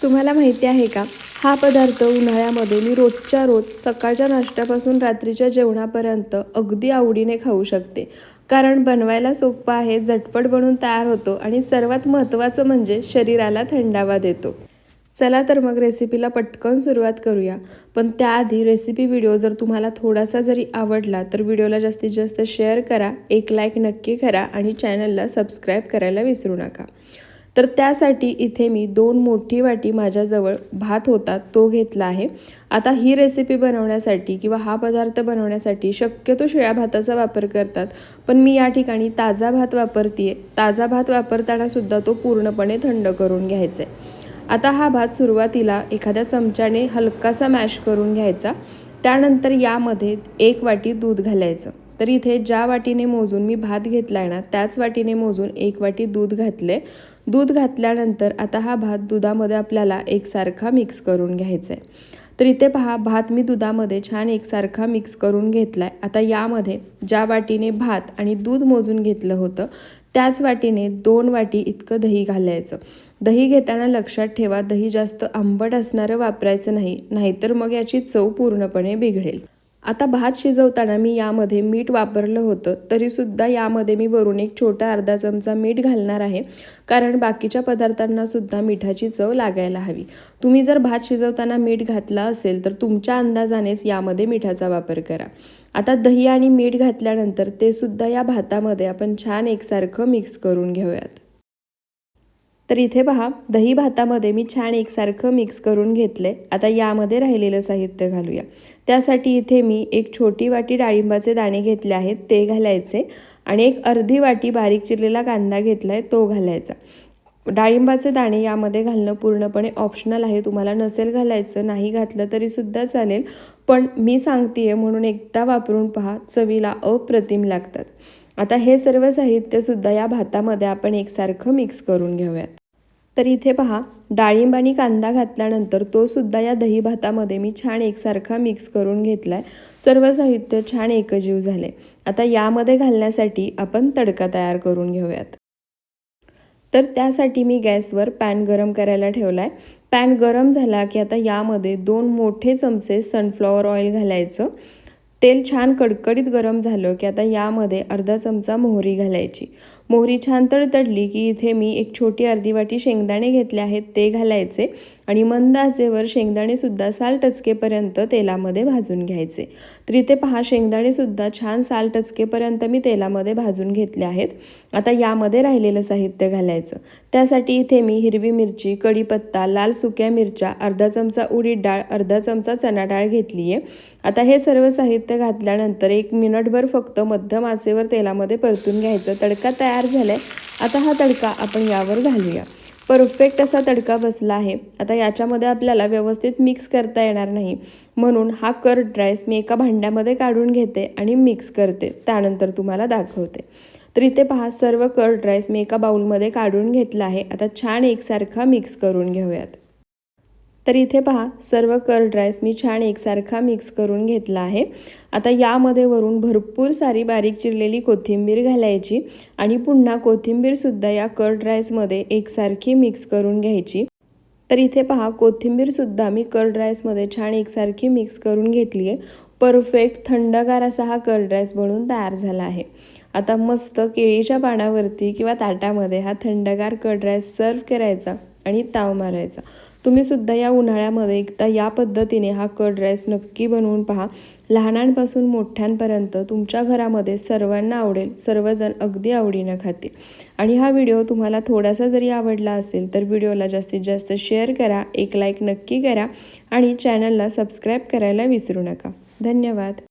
तुम्हाला माहिती आहे का, हा पदार्थ उन्हाळ्यामध्ये मी रोजच्या रोज सकाळच्या नाश्त्यापासून रात्रीच्या जेवणापर्यंत अगदी आवडीने खाऊ शकते. कारण बनवायला सोपं आहे, झटपट बनून तयार होतो आणि सर्वात महत्त्वाचं म्हणजे शरीराला थंडावा देतो. चला तर मग रेसिपीला पटकन सुरुवात करूया. पण त्याआधी रेसिपी व्हिडिओ जर तुम्हाला थोडासा जरी आवडला तर व्हिडिओला जास्तीत जास्त शेअर करा, एक लाईक नक्की करा आणि चॅनलला सबस्क्राईब करायला विसरू नका. तर त्यासाठी इथे मी 2 मोठी वाटी माझ्याजवळ भात होता तो घेतला आहे. आता ही रेसिपी बनवण्यासाठी किंवा हा पदार्थ बनवण्यासाठी शक्यतो शिळ्या भाताचा वापर करतात, पण मी या ठिकाणी ताजा भात वापरते. ताजा भात वापरताना सुद्धा तो पूर्णपणे थंड करून घ्यायचा आहे. आता हा भात सुरुवातीला एखाद्या चमच्याने हलकासा मॅश करून घ्यायचा. त्यानंतर यामध्ये 1 वाटी दूध घालायचं. तर इथे ज्या वाटीने मोजून मी भात घेतला आहे ना, त्याच वाटीने मोजून 1 वाटी दूध घातले. दूध घातल्यानंतर आता हा भात दुधामध्ये आपल्याला एकसारखा मिक्स करून घ्यायचा आहे. तर इथे पहा, भात मी दुधामध्ये छान एकसारखा मिक्स करून घेतला आहे. आता यामध्ये ज्या वाटीने भात आणि दूध मोजून घेतलं होतं त्याच वाटीने 2 वाटी इतकं दही घालायचं. दही घेताना लक्षात ठेवा, दही जास्त आंबट असणारं वापरायचं नाही, नाहीतर मग याची चव पूर्णपणे बिघडेल. आता भात शिजवताना मी यामध्ये मीठ वापरलं होतं, तरीसुद्धा यामध्ये मी वरून एक छोटा अर्धा चमचा मीठ घालणार आहे, कारण बाकीच्या पदार्थांना सुद्धा मिठाची चव लागायला हवी. तुम्ही जर भात शिजवताना मीठ घातला असेल तर तुमच्या अंदाजानेच यामध्ये मिठाचा वापर करा. आता दही आणि मीठ घातल्यानंतर ते सुद्धा या भातामध्ये आपण छान एकसारखं मिक्स करून घेऊयात. तर इथे पहा, दही भातामध्ये मी छान एकसारखं मिक्स करून घेतले. आता यामध्ये राहिलेलं साहित्य घालूया. त्यासाठी इथे मी एक छोटी वाटी डाळिंबाचे दाणे घेतले आहेत ते घालायचे आणि एक अर्धी वाटी बारीक चिरलेला कांदा घेतला आहे तो घालायचा. डाळिंबाचे दाणे यामध्ये घालणं पूर्णपणे ऑप्शनल आहे. तुम्हाला नसेल घालायचं, नाही घातलं तरीसुद्धा चालेल, पण मी सांगते म्हणून एकदा वापरून पहा, चवीला अप्रतिम लागतात. आता हे सर्व साहित्यसुद्धा या भातामध्ये आपण एकसारखं मिक्स करून घेऊयात. तर इथे पहा, डाळिंब आणि कांदा घातल्यानंतर तो सुद्धा या दही भातामध्ये मी छान एकसारखा मिक्स करून घेतला आहे. सर्व साहित्य छान एकजीव झाले. आता यामध्ये घालण्यासाठी आपण तडका तयार करून घेऊयात. तर त्यासाठी मी गॅसवर पॅन गरम करायला ठेवला आहे. पॅन गरम झाला की आता यामध्ये 2 मोठे चमचे सनफ्लॉवर ऑइल घालायचं. तेल छान कडकडीत गरम झालं की आता यामध्ये अर्धा चमचा मोहरी घालायची. मोहरी छान तडतडली की इथे मी एक छोटी अर्धी वाटी शेंगदाणे घेतले आहेत ते घालायचे आणि मंद आचेवर शेंगदाणेसुद्धा साल टचकेपर्यंत तेलामध्ये भाजून घ्यायचे. तर इथे पहा, शेंगदाणेसुद्धा छान साल टचकेपर्यंत मी तेलामध्ये भाजून घेतले आहेत. आता यामध्ये राहिलेलं साहित्य घालायचं. त्यासाठी इथे मी हिरवी मिरची, कढीपत्ता, लाल सुक्या मिरच्या, अर्धा चमचा उडीद डाळ, अर्धा चमचा चणा डाळ घेतली आहे. आता हे सर्व साहित्य घातल्यानंतर 1 मिनिटभर फक्त मध्यम आचेवर तेलामध्ये परतून घ्यायचं. तडका तयार झालाय. आता हा तडका आपण यावर घालूया. परफेक्ट असा तडका बसला आहे. आता याच्यामध्ये आपल्याला व्यवस्थित मिक्स करता येणार नाही, म्हणून हा कर्ड राईस मी एका भांड्यामध्ये काढून घेते आणि मिक्स करते. त्यानंतर तुम्हाला दाखवते. तर इथे पहा, सर्व कर्ड राईस मी एका बाउलमध्ये काढून घेतला आहे. आता छान एकसारखा मिक्स करून घेऊयात. तर इथे पहा, सर्व कर्ड राईस मी छान एकसारखा मिक्स करून घेतला आहे. आता यामध्ये वरून भरपूर सारी बारीक चिरलेली कोथिंबीर घालायची आणि पुन्हा कोथिंबीरसुद्धा या कर्ड राईसमध्ये एकसारखी मिक्स करून घ्यायची. तर इथे पहा, कोथिंबीरसुद्धा मी कर्ड राईसमध्ये छान एकसारखी मिक्स करून घेतली आहे. परफेक्ट थंडगार असा हा कर्ड राईस बनवून तयार झाला आहे. आता मस्त केळीच्या पानावरती किंवा ताटामध्ये हा थंडगार कर्ड राईस सर्व करायचा आणि ताव मारायचा. तुम्ही सुद्धा या उन्हाळ्यामध्ये एकदा या पद्धतीने हा कर्ड राईस नक्की बनवून पहा. लहानांपासून मोठ्यांपर्यंत तुमच्या घरामध्ये सर्वांना आवडेल. सर्वजण अगदी आवडीनं खातील. आणि हा व्हिडिओ तुम्हाला थोडासा जरी आवडला असेल तर व्हिडिओला जास्तीत जास्त शेअर करा, एक लाईक नक्की करा आणि चॅनलला सबस्क्राईब करायला विसरू नका. धन्यवाद.